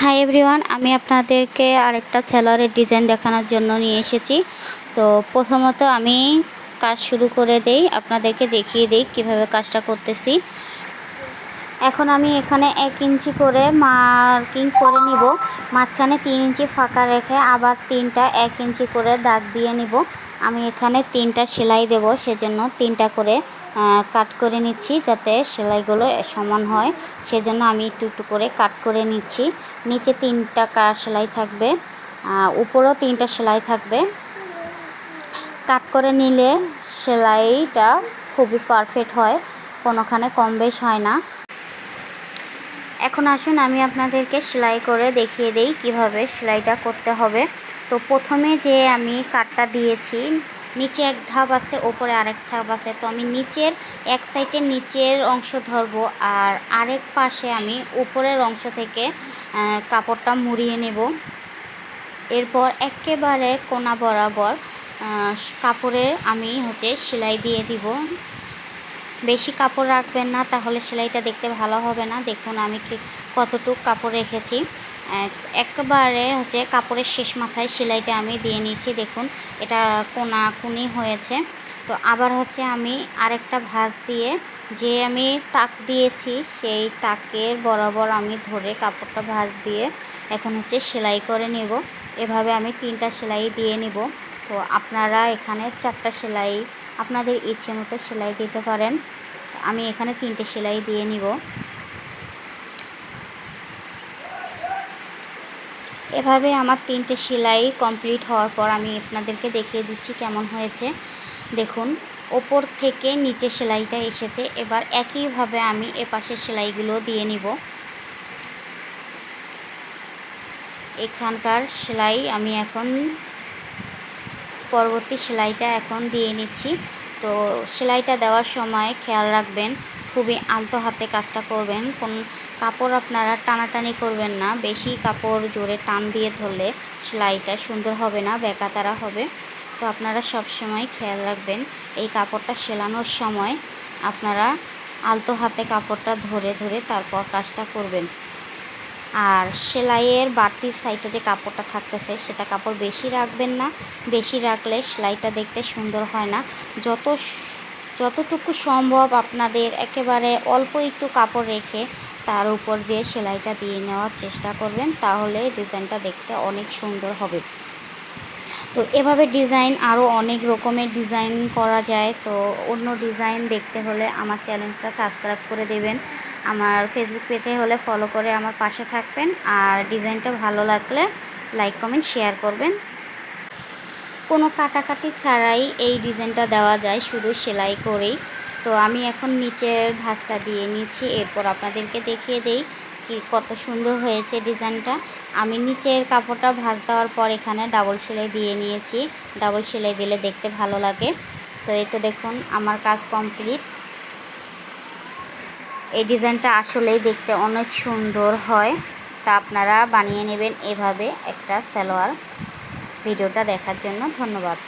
Hi everyone, আমি আপনাদেরকে আরেকটা সেলারের ডিজাইন দেখানোর জন্য নিয়ে এসেছি। তো প্রথমত আমি কাজ শুরু করে দেই, আপনাদেরকে দেখিয়ে দেই কিভাবে কাজটা করতেছি। এখন আমি এখানে 1 ইঞ্চি করে মার্কিং করে নিব, মাঝখানে 3 ইঞ্চি ফাঁকা রেখে আবার 3টা 1 ইঞ্চি করে দাগ দিয়ে নিব। আমি এখানে 3টা সেলাই দেব, সেজন্য 3টা করে কাট করে নিচ্ছি যাতে সেলাইগুলো সমান হয়। সেজন্য আমি একটু একটু করে কাট করে নিচ্ছি। নিচে 3টা সেলাই থাকবে, উপরেও 3টা সেলাই থাকবে। কাট করে নিলে সেলাইটা খুবই পারফেক্ট হয়, কোনোখানে কম বেশ হয় না। এখন আসুন আমি আপনাদেরকে সেলাই করে দেখিয়ে দেই কিভাবে সেলাইটা করতে হবে। তো প্রথমে যে আমি কাটটা দিয়েছি, নিচে এক ধাপ আছে, ওপরে আরেক ধাপ আছে। তো আমি নিচের এক সাইডে নিচের অংশ ধরবো, আর আরেক পাশে আমি উপরের অংশ থেকে কাপড়টা মুড়িয়ে নেব। এরপর একেবারে কোনা বরাবর কাপড়ে আমি সেলাই দিয়ে দিব। বেশি কাপড় রাখবেন না, তাহলে সেলাইটা দেখতে ভালো হবে না। দেখুন আমি কতটুকু কাপড় রেখেছি। একবারে কাপড়ের শেষ মাথায় সেলাইটা আমি দিয়ে নিয়েছি। দেখুন এটা কোনাকুনি হয়েছে। তো আবার আমি আরেকটা ভাঁজ দিয়ে যে আমি টাক দিয়েছি সেই টাকের বরাবর আমি ধরে কাপড়টা ভাঁজ দিয়ে এখন সেলাই করে নেব। এভাবে আমি 3টা সেলাই দিয়ে নিব। তো আপনারা এখানে 4টা সেলাই আপনাদের ইচ্ছে মতো সেলাই দিতে পারেন। আমি এখানে 3টে সেলাই দিয়ে নিব। এভাবে আমার 3টে সেলাই কমপ্লিট হওয়ার পর আমি আপনাদেরকে দেখিয়ে দিচ্ছি কেমন হয়েছে। দেখুন ওপর থেকে নিচে সেলাইটা এসেছে। এবার একইভাবে আমি এপাশের সেলাইগুলো দিয়ে নিব। এখানকার সেলাই আমি এখন পরবর্তী সেলাইটা এখন দিয়ে নিচ্ছি। তো সেলাইটা দেওয়ার সময় খেয়াল রাখবেন, খুবই আলতো হাতে কাজটা করবেন। কোন কাপড় আপনারা টানাটানি করবেন না, বেশি কাপড় জোরে টান দিয়ে ধরলে সেলাইটা সুন্দর হবে না, বেকাতারা হবে। তো আপনারা সব সময় খেয়াল রাখবেন, এই কাপড়টা সেলানোর সময় আপনারা আলতো হাতে কাপড়টা ধরে ধরে তারপর কাজটা করবেন। আর সেলাইয়ের বাড়তি সাইডে যে কাপড়টা থাকতেছে সেটা কাপড় বেশি রাখবেন না, বেশি রাখলে সেলাইটা দেখতে সুন্দর হয় না। যতটুকু সম্ভব আপনাদের একেবারে অল্প একটু কাপড় রেখে তার উপর দিয়ে সেলাইটা দিয়ে নেওয়ার চেষ্টা করবেন, তাহলে ডিজাইনটা দেখতে অনেক সুন্দর হবে। তো এভাবে ডিজাইন আরও অনেক রকমের ডিজাইন করা যায়। তো অন্য ডিজাইন দেখতে হলে আমার চ্যানেলটা সাবস্ক্রাইব করে দেবেন, আমার ফেসবুক পেজে হলে ফলো করে আমার পাশে থাকবেন। আর ডিজাইনটা ভালো লাগলে লাইক কমেন্ট শেয়ার করবেন। কোনো কাটাকাটি ছাড়াই এই ডিজাইনটা দেওয়া যায় শুধু সেলাই করেই। তো আমি এখন নিচের ভাঁজটা দিয়ে নিচ্ছি, এরপর আপনাদেরকে দেখিয়ে দেই কি কত সুন্দর হয়েছে ডিজাইনটা। আমি নিচের কাপড়টা ভাঁজ দেওয়ার পর এখানে ডাবল সেলাই দিয়ে নিয়েছি, ডাবল সেলাই দিলে দেখতে ভালো লাগে। তো এই তো দেখুন আমার কাজ কমপ্লিট। এই ডিজাইনটা আসলেই দেখতে অনেক সুন্দর হয়। তা আপনারা বানিয়ে নেবেন এভাবে একটা সালোয়ার। ভিডিওটা দেখার জন্য ধন্যবাদ।